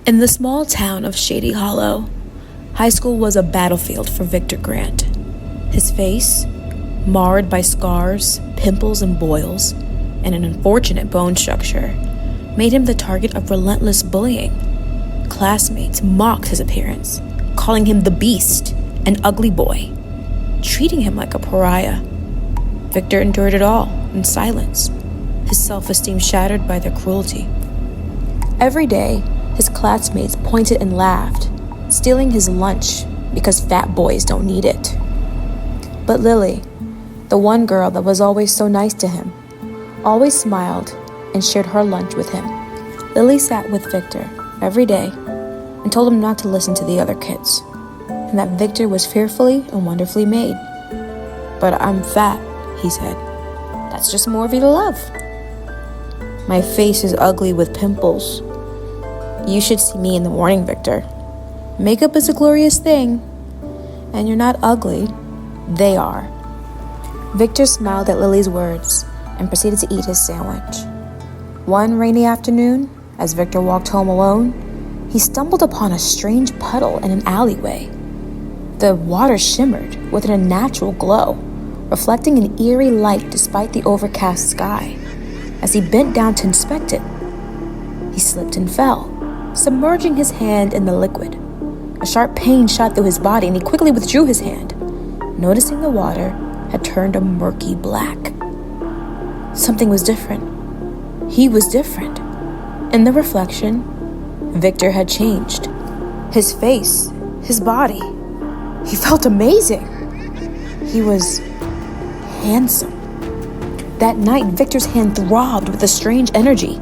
In the small town of Shady Hollow, high school was a battlefield for Victor Grant. His face, marred by scars, pimples, and boils, and an unfortunate bone structure, made him the target of relentless bullying. Classmates mocked his appearance, calling him the Beast, an ugly boy, treating him like a pariah. Victor endured it all in silence, his self-esteem shattered by their cruelty. Every day, his classmates pointed and laughed, stealing his lunch because fat boys don't need it. But Lily, the one girl that was always so nice to him, always smiled and shared her lunch with him. Lily sat with Victor every day and told him not to listen to the other kids, and that Victor was fearfully and wonderfully made. "But I'm fat," he said. "That's just more of you to love. My face is ugly with pimples. You should see me in the morning, Victor. Makeup is a glorious thing, and you're not ugly. They are." Victor smiled at Lily's words and proceeded to eat his sandwich. One rainy afternoon, as Victor walked home alone, he stumbled upon a strange puddle in an alleyway. The water shimmered with an unnatural glow, reflecting an eerie light despite the overcast sky. As he bent down to inspect it, he slipped and fell, submerging his hand in the liquid. A sharp pain shot through his body, and he quickly withdrew his hand, noticing the water had turned a murky black. Something was different. He was different. In the reflection, Victor had changed. His face, his body. He felt amazing. He was handsome. That night, Victor's hand throbbed with a strange energy.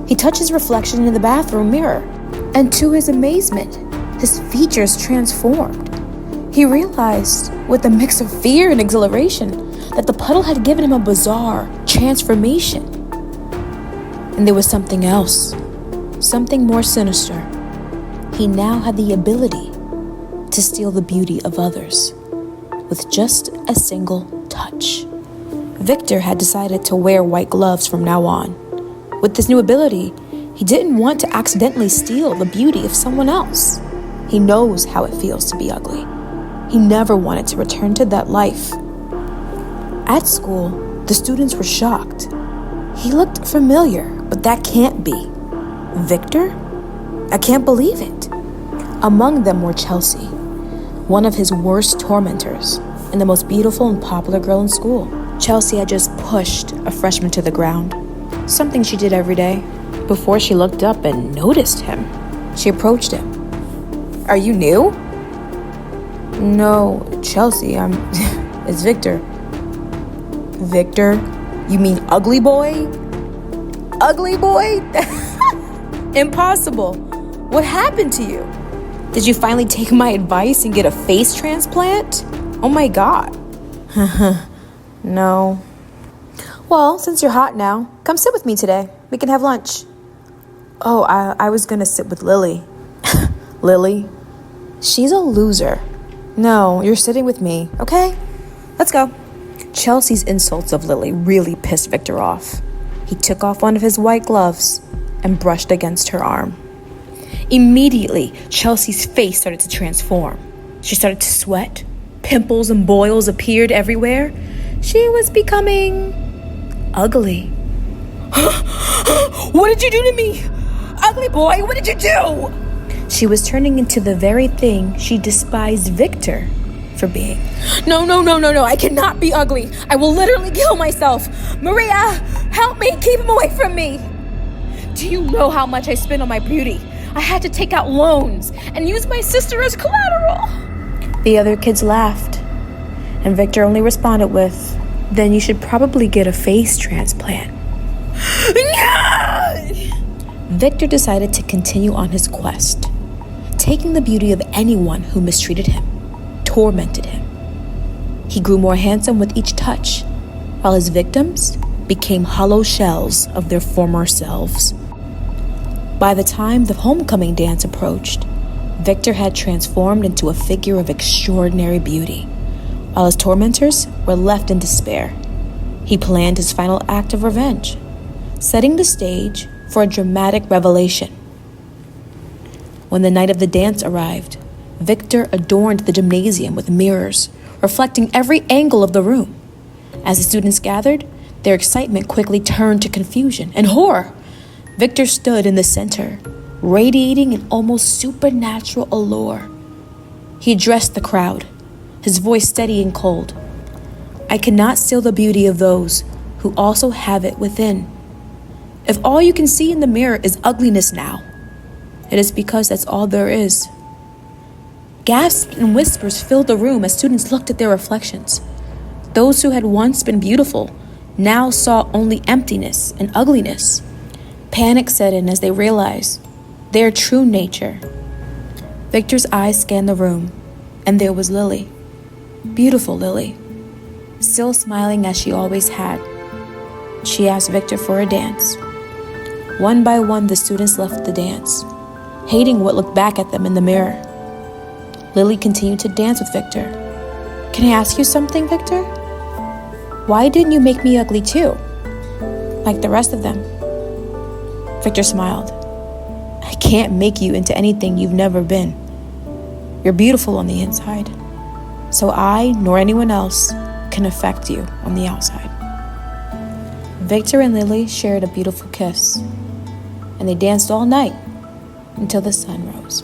He touched his reflection in the bathroom mirror, and to his amazement, his features transformed. He realized, with a mix of fear and exhilaration, that the puddle had given him a bizarre transformation. And there was something else, something more sinister. He now had the ability to steal the beauty of others with just a single touch. Victor had decided to wear white gloves from now on. With this new ability, he didn't want to accidentally steal the beauty of someone else. He knows how it feels to be ugly. He never wanted to return to that life. At school, the students were shocked. He looked familiar, but that can't be. Victor? I can't believe it. Among them were Chelsea, one of his worst tormentors, and the most beautiful and popular girl in school. Chelsea had just pushed a freshman to the ground, something she did every day. Before she looked up and noticed him, she approached him. "Are you new?" "No, Chelsea, it's Victor." "Victor? You mean ugly boy?" "Ugly boy? Impossible. What happened to you? Did you finally take my advice and get a face transplant? Oh my God." "No." "Well, since you're hot now, come sit with me today. We can have lunch." "Oh, I was gonna sit with Lily." "Lily? She's a loser. No, you're sitting with me, okay? Let's go." Chelsea's insults of Lily really pissed Victor off. He took off one of his white gloves and brushed against her arm. Immediately, Chelsea's face started to transform. She started to sweat. Pimples and boils appeared everywhere. She was becoming ugly. "What did you do to me? Ugly boy, what did you do?" She was turning into the very thing she despised Victor for being. No, I cannot be ugly. I will literally kill myself. Maria, help me, keep him away from me. Do you know how much I spent on my beauty? I had to take out loans and use my sister as collateral. The other kids laughed, and Victor only responded with, "Then you should probably get a face transplant." Victor decided to continue on his quest, taking the beauty of anyone who mistreated him, tormented him. He grew more handsome with each touch, while his victims became hollow shells of their former selves. By the time the homecoming dance approached, Victor had transformed into a figure of extraordinary beauty, while his tormentors were left in despair. He planned his final act of revenge, setting the stage for a dramatic revelation. When the night of the dance arrived, Victor adorned the gymnasium with mirrors, reflecting every angle of the room. As the students gathered, their excitement quickly turned to confusion and horror. Victor stood in the center, radiating an almost supernatural allure. He addressed the crowd, his voice steady and cold. "I cannot steal the beauty of those who also have it within. If all you can see in the mirror is ugliness now, it is because that's all there is." Gasps and whispers filled the room as students looked at their reflections. Those who had once been beautiful now saw only emptiness and ugliness. Panic set in as they realized their true nature. Victor's eyes scanned the room, and there was Lily, beautiful Lily, still smiling as she always had. She asked Victor for a dance. One by one, the students left the dance, hating what looked back at them in the mirror. Lily continued to dance with Victor. "Can I ask you something, Victor? Why didn't you make me ugly too, like the rest of them?" Victor smiled. "I can't make you into anything you've never been. You're beautiful on the inside, so I, nor anyone else, can affect you on the outside." Victor and Lily shared a beautiful kiss, and they danced all night until the sun rose.